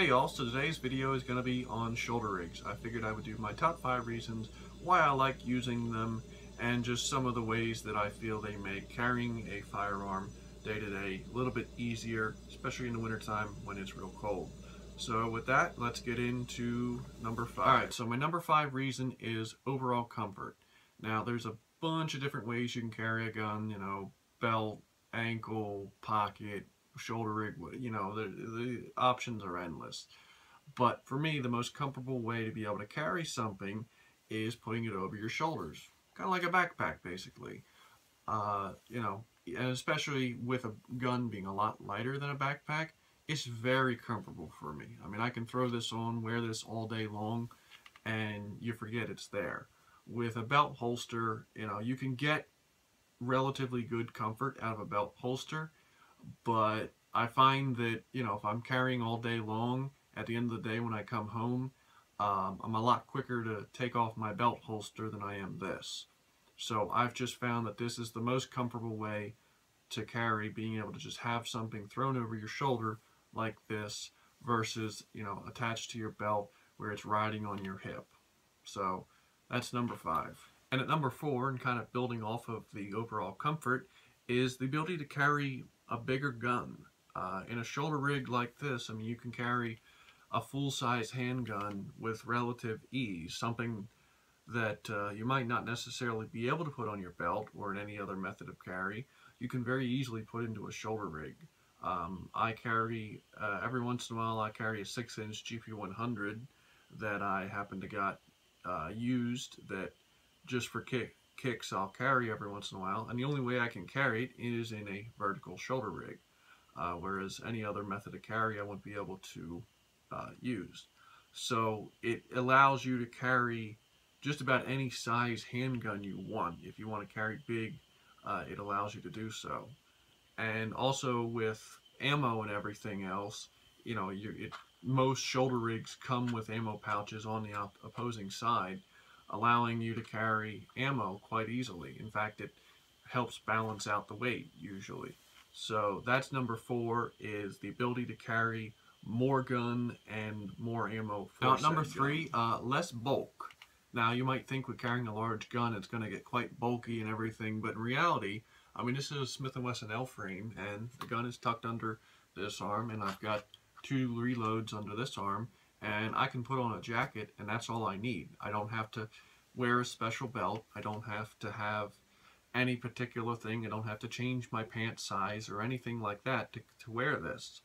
Hey y'all, so today's video is going to be on shoulder rigs. I figured I would do my top 5 reasons why I like using them and just some of the ways that I feel they make carrying a firearm day to day a little bit easier, especially in the wintertime when it's real cold. So with that, let's get into number 5. Alright, so my number 5 reason is overall comfort. Now there's a bunch of different ways you can carry a gun, belt, ankle, pocket, shoulder rig, the options are endless. But for me, the most comfortable way to be able to carry something is putting it over your shoulders, kind of like a backpack, basically. And especially with a gun being a lot lighter than a backpack, it's very comfortable for me. I mean, I can throw this on, wear this all day long, and you forget it's there. With a belt holster, you can get relatively good comfort out of a belt holster, but I find that, if I'm carrying all day long, at the end of the day when I come home, I'm a lot quicker to take off my belt holster than I am this. So I've just found that this is the most comfortable way to carry, being able to just have something thrown over your shoulder like this versus, attached to your belt where it's riding on your hip. So that's number 5. And at number 4, and kind of building off of the overall comfort, is the ability to carry a bigger gun. In a shoulder rig like this, I mean, you can carry a full-size handgun with relative ease, something that you might not necessarily be able to put on your belt or in any other method of carry. You can very easily put into a shoulder rig. I carry, every once in a while, I carry a 6-inch GP100 that I happen to got used, that just for kicks I'll carry every once in a while, and the only way I can carry it is in a vertical shoulder rig, whereas any other method of carry I wouldn't be able to use. So it allows you to carry just about any size handgun you want. If you want to carry big, it allows you to do so. And also with ammo and everything else, most shoulder rigs come with ammo pouches on the opposing side, allowing you to carry ammo quite easily. In fact, it helps balance out the weight usually. So that's number 4, is the ability to carry more gun and more ammo for now, number 3, less bulk. Now you might think with carrying a large gun it's going to get quite bulky and everything, but in reality, I mean, this is a Smith & Wesson L frame, and the gun is tucked under this arm, and I've got 2 reloads under this arm, and I can put on a jacket, and that's all I need. I don't have to wear a special belt. I don't have to have any particular thing. I don't have to change my pant size or anything like that to wear this.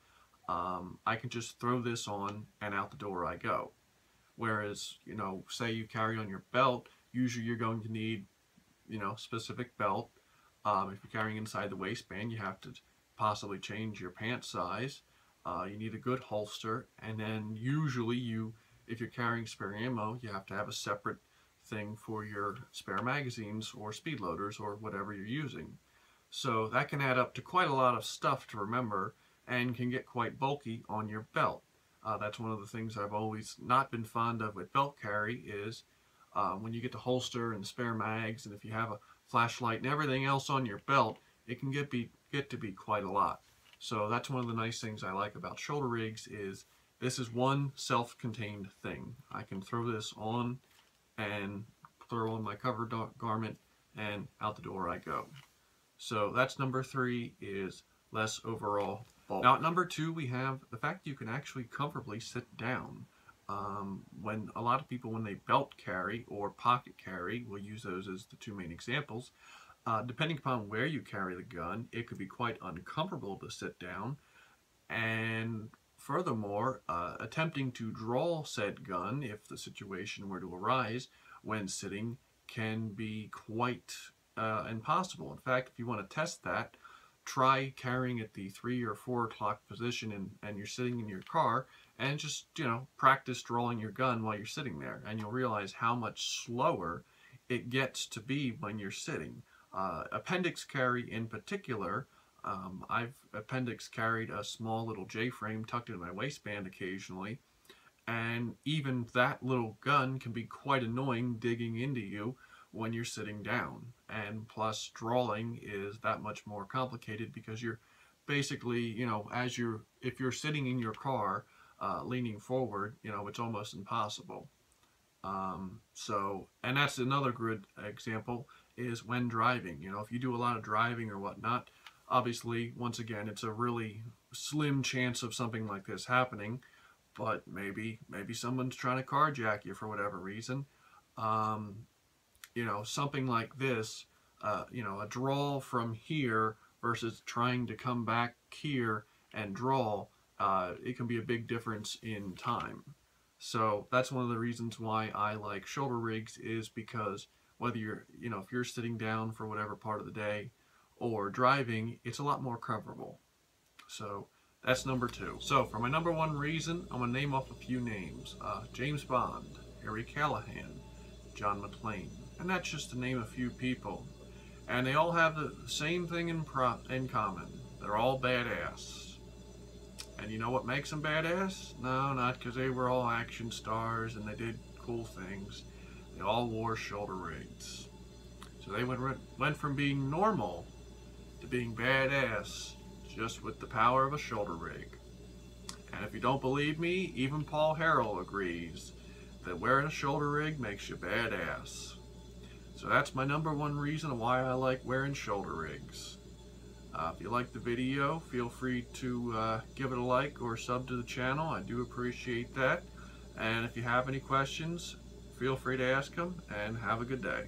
I can just throw this on, and out the door I go. Whereas, say you carry on your belt, usually you're going to need, specific belt. If you're carrying inside the waistband, you have to possibly change your pant size. You need a good holster, and then usually if you're carrying spare ammo, you have to have a separate thing for your spare magazines or speed loaders or whatever you're using. So that can add up to quite a lot of stuff to remember and can get quite bulky on your belt. That's one of the things I've always not been fond of with belt carry is when you get the holster and the spare mags, and if you have a flashlight and everything else on your belt, it can get to be quite a lot. So that's one of the nice things I like about shoulder rigs, is this is one self-contained thing. I can throw this on and throw on my cover garment, and out the door I go. So that's number 3, is less overall bulk. Now at number 2, we have the fact you can actually comfortably sit down. When a lot of people, when they belt carry or pocket carry, we'll use those as the 2 main examples, depending upon where you carry the gun, it could be quite uncomfortable to sit down. And furthermore, attempting to draw said gun, if the situation were to arise when sitting, can be quite impossible. In fact, if you want to test that, try carrying at the 3 or 4 o'clock position and you're sitting in your car, and just, practice drawing your gun while you're sitting there, and you'll realize how much slower it gets to be when you're sitting. Appendix carry in particular, I've appendix carried a small little J-frame tucked in my waistband occasionally, and even that little gun can be quite annoying digging into you when you're sitting down. And plus, drawing is that much more complicated because you're basically, if you're sitting in your car, leaning forward, it's almost impossible. And that's another good example is when driving. If you do a lot of driving or whatnot, obviously, once again, it's a really slim chance of something like this happening. But maybe someone's trying to carjack you for whatever reason. Um, something like this, a draw from here versus trying to come back here and draw, it can be a big difference in time. So that's one of the reasons why I like shoulder rigs, is because whether if you're sitting down for whatever part of the day or driving, it's a lot more comfortable. So that's number 2. So for my number 1 reason, I'm going to name off a few names. James Bond, Harry Callahan, John McClane. And that's just to name a few people. And they all have the same thing in common. They're all badass. And you know what makes them badass? No, not because they were all action stars and they did cool things. They all wore shoulder rigs. So they went from being normal to being badass just with the power of a shoulder rig. And if you don't believe me, even Paul Harrell agrees that wearing a shoulder rig makes you badass. So that's my number 1 reason why I like wearing shoulder rigs. If you like the video, feel free to give it a like or sub to the channel. I do appreciate that. And if you have any questions, feel free to ask them, and have a good day.